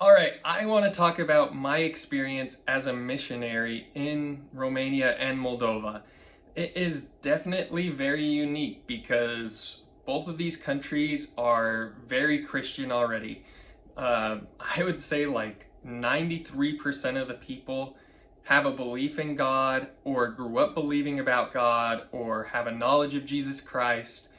All right, I want to talk about my experience as a missionary in Romania and Moldova. It is definitely very unique because both of these countries are very Christian already. I would say like 93% of the people have a belief in God or grew up believing about God or have a knowledge of Jesus Christ.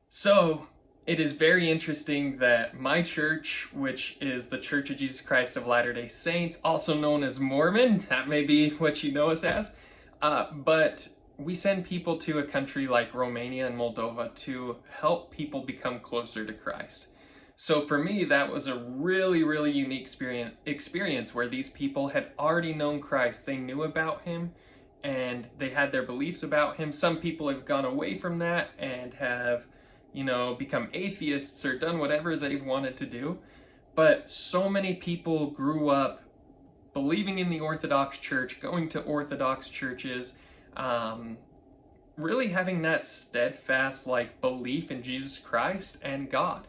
So it is very interesting that my church, which is the Church of Jesus Christ of Latter-day Saints, also known as Mormon, that may be what you know us as, but we send people to a country like Romania and Moldova to help people become closer to Christ. So for me, that was a really, really unique experience where these people had already known Christ. They knew about him and they had their beliefs about him. Some people have gone away from that and have, become atheists or done whatever they've wanted to do. But so many people grew up believing in the Orthodox Church, going to Orthodox churches, really having that steadfast belief in Jesus Christ and God.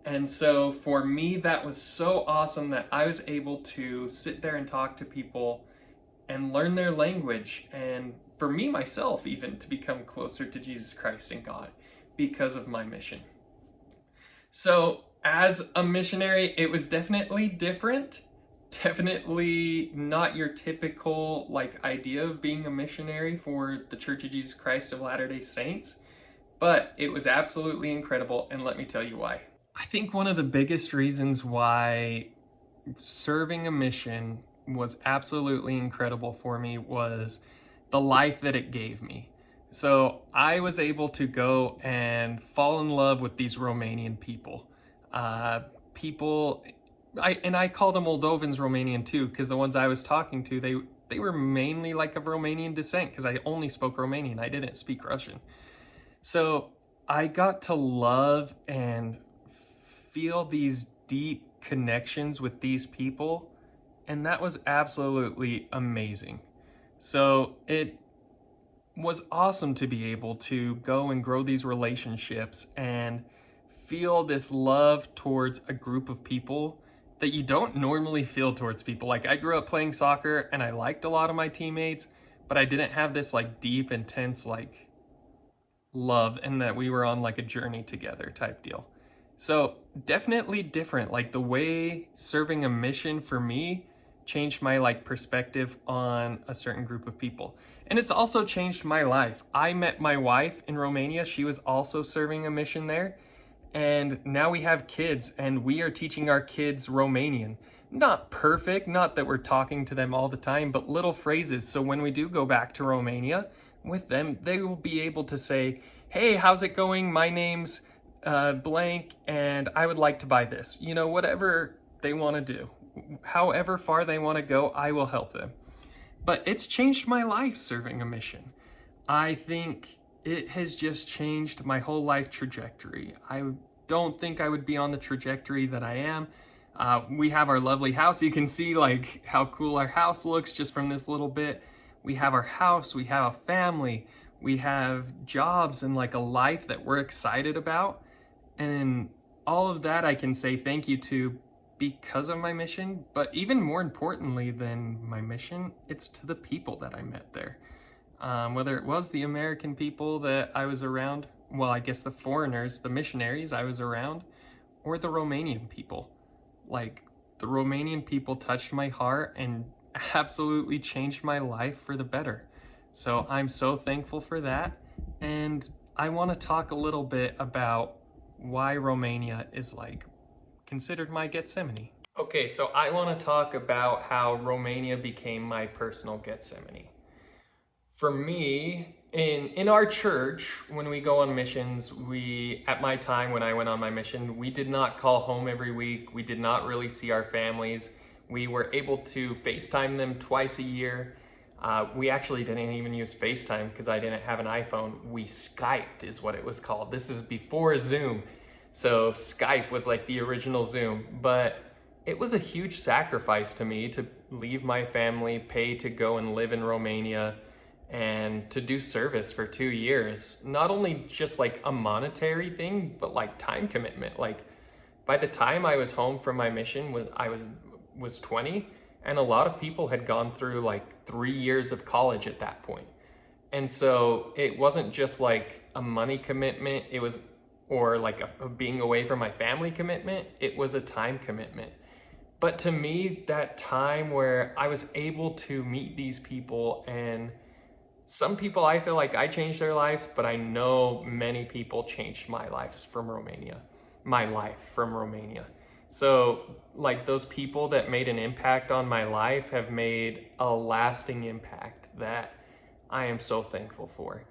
And so for me, that was so awesome that I was able to sit there and talk to people and learn their language. And for me, myself, even to become closer to Jesus Christ and God because of my mission. So as a missionary, it was definitely different. Definitely not your typical idea of being a missionary for the Church of Jesus Christ of Latter-day Saints. But it was absolutely incredible, and let me tell you why. I think one of the biggest reasons why serving a mission was absolutely incredible for me was the life that it gave me. So I was able to go and fall in love with these Romanian people. I call the Moldovans Romanian too, because the ones I was talking to, they were mainly of Romanian descent, because I only spoke Romanian. I didn't speak Russian. So I got to love and feel these deep connections with these people, and that was absolutely amazing. So it was awesome to be able to go and grow these relationships and feel this love towards a group of people that you don't normally feel towards people. I grew up playing soccer and I liked a lot of my teammates, but I didn't have this deep, intense love, and that we were on a journey together type deal. So definitely different. The way serving a mission for me changed my perspective on a certain group of people. And it's also changed my life. I met my wife in Romania. She was also serving a mission there. And now we have kids and we are teaching our kids Romanian. Not perfect, not that we're talking to them all the time, but little phrases. So when we do go back to Romania with them, they will be able to say, hey, how's it going? My name's blank and I would like to buy this. Whatever they want to do, however far they want to go, I will help them. But it's changed my life serving a mission. I think it has just changed my whole life trajectory. I don't think I would be on the trajectory that I am. We have our lovely house. You can see how cool our house looks just from this little bit. We have our house, we have a family, we have jobs and a life that we're excited about. And all of that I can say thank you to because of my mission, but even more importantly than my mission, it's to the people that I met there. Whether it was the American people that I was around, well, I guess the foreigners, the missionaries I was around, or the Romanian people. The Romanian people touched my heart and absolutely changed my life for the better. So I'm so thankful for that. And I want to talk a little bit about why Romania is considered my Gethsemane. Okay, so I want to talk about how Romania became my personal Gethsemane. For me, in our church, when we go on missions, at my time when I went on my mission, we did not call home every week. We did not really see our families. We were able to FaceTime them twice a year. We actually didn't even use FaceTime because I didn't have an iPhone. We Skyped is what it was called. This is before Zoom. So Skype was the original Zoom, but it was a huge sacrifice to me to leave my family, pay to go and live in Romania, and to do service for 2 years. Not only just a monetary thing, but time commitment. by the time I was home from my mission, I was 20, and a lot of people had gone through like 3 years of college at that point. And so it wasn't just like a money commitment, it was, or like a being away from my family commitment, it was a time commitment. But to me, that time where I was able to meet these people, and some people I feel like I changed their lives, but I know many people changed my life from Romania. So like those people that made an impact on my life have made a lasting impact that I am so thankful for.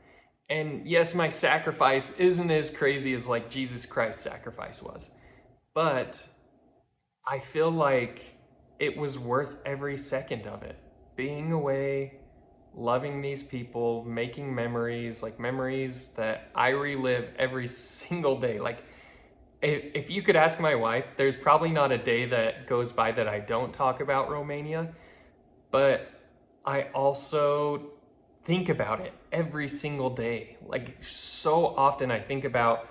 And yes, my sacrifice isn't as crazy as like Jesus Christ's sacrifice was, but I feel like it was worth every second of it. Being away, loving these people, making memories, like memories that I relive every single day. Like if you could ask my wife, there's probably not a day that goes by that I don't talk about Romania, but I also think about it every single day. Like so often I think about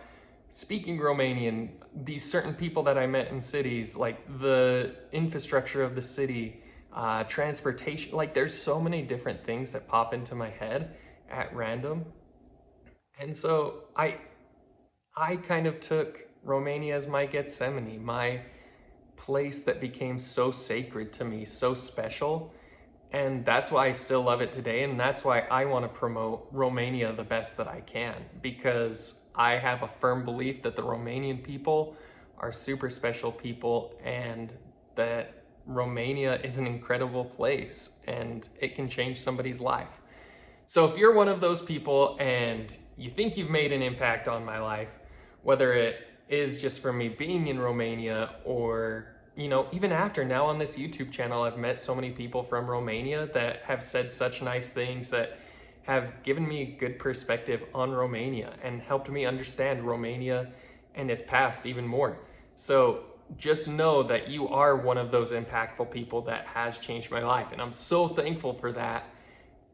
speaking Romanian, these certain people that I met in cities, like the infrastructure of the city, transportation, like there's so many different things that pop into my head at random. And so I kind of took Romania as my Gethsemane, my place that became so sacred to me, so special. And that's why I still love it today. And that's why I want to promote Romania the best that I can, because I have a firm belief that the Romanian people are super special people, and that Romania is an incredible place and it can change somebody's life. So if you're one of those people and you think you've made an impact on my life, whether it is just from me being in Romania, or even after, now on this YouTube channel, I've met so many people from Romania that have said such nice things, that have given me a good perspective on Romania and helped me understand Romania and its past even more. So just know that you are one of those impactful people that has changed my life. And I'm so thankful for that.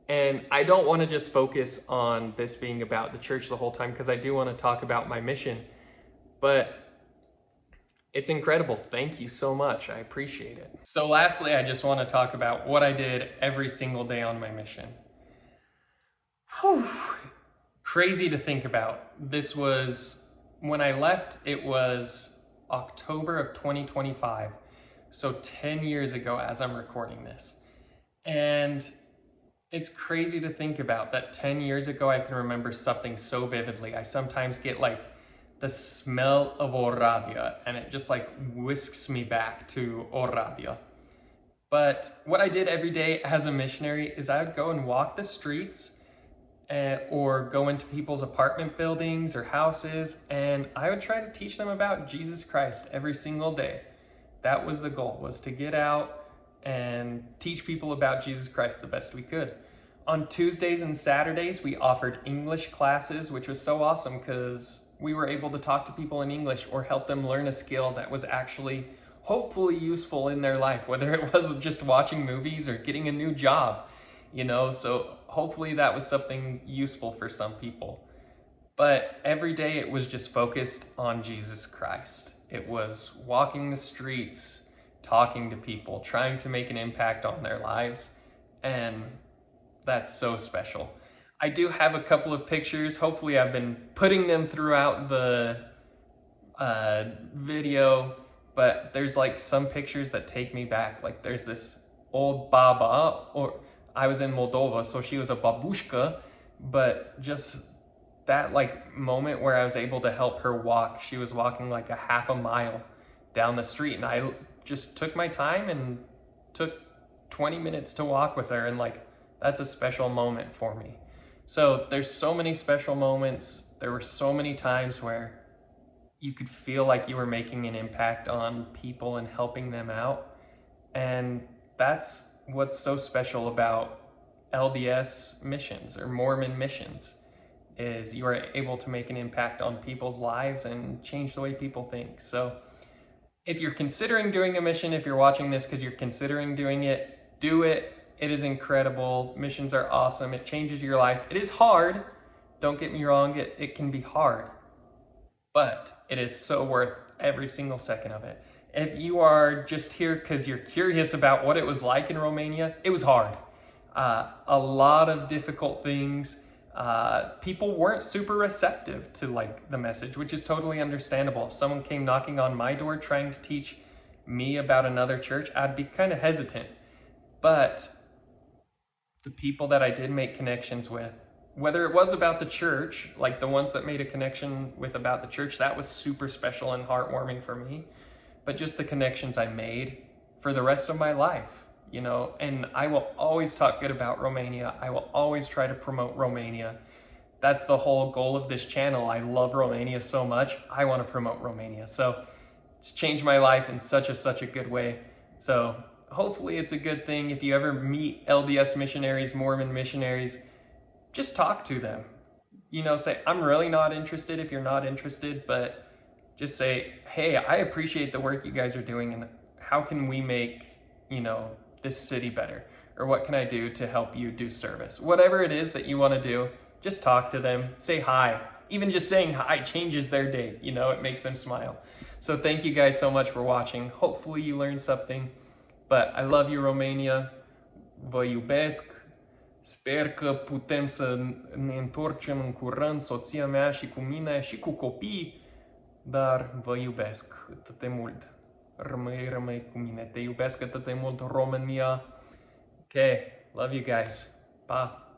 And I don't want to just focus on this being about the church the whole time, because I do want to talk about my mission. But it's incredible. Thank you so much. I appreciate it. So lastly, I just want to talk about what I did every single day on my mission. Whew. Crazy to think about. This was, when I left, it was October of 2025. So 10 years ago as I'm recording this. And it's crazy to think about that 10 years ago I can remember something so vividly. I sometimes get like the smell of Oradea, and it just like whisks me back to Oradea. But what I did every day as a missionary is I would go and walk the streets, or go into people's apartment buildings or houses, and I would try to teach them about Jesus Christ every single day. That was the goal, was to get out and teach people about Jesus Christ the best we could. On Tuesdays and Saturdays, we offered English classes, which was so awesome because we were able to talk to people in English or help them learn a skill that was actually hopefully useful in their life, whether it was just watching movies or getting a new job, so hopefully that was something useful for some people. But every day it was just focused on Jesus Christ. It was walking the streets, talking to people, trying to make an impact on their lives, and that's so special. I do have a couple of pictures. Hopefully I've been putting them throughout the video, but there's like some pictures that take me back. Like there's this old baba, or I was in Moldova, so she was a babushka, but just that like moment where I was able to help her walk. She was walking like a half a mile down the street, and I just took my time and took 20 minutes to walk with her, and like that's a special moment for me. So there's so many special moments. There were so many times where you could feel like you were making an impact on people and helping them out. And that's what's so special about LDS missions or Mormon missions, is you are able to make an impact on people's lives and change the way people think. So if you're considering doing a mission, if you're watching this because you're considering doing it, do it. It is incredible. Missions are awesome. It changes your life. It is hard. Don't get me wrong. It can be hard, but it is so worth every single second of it. If you are just here because you're curious about what it was like in Romania, it was hard. A lot of difficult things. People weren't super receptive to like the message, which is totally understandable. If someone came knocking on my door trying to teach me about another church, I'd be kind of hesitant. But the people that I did make connections with, whether it was about the church, like the ones that made a connection with about the church, that was super special and heartwarming for me. But just the connections I made for the rest of my life, you know, and I will always talk good about Romania. I will always try to promote Romania. That's the whole goal of this channel. I love Romania so much. I want to promote Romania. So it's changed my life in such a good way. So hopefully it's a good thing. If you ever meet LDS missionaries, Mormon missionaries, just talk to them. You know, say, I'm really not interested if you're not interested, but just say, hey, I appreciate the work you guys are doing, and how can we make, you know, this city better? Or what can I do to help you do service? Whatever it is that you want to do, just talk to them, say hi. Even just saying hi changes their day, you know, it makes them smile. So thank you guys so much for watching. Hopefully you learned something. But I love you, Romania. Vă iubesc. Sper că putem să ne întoarcem în curând, soția mea și cu mine și cu copii. Dar vă iubesc atât de mult. Rămâi cu mine. Te iubesc atât de mult, România. Okay, love you guys. Pa.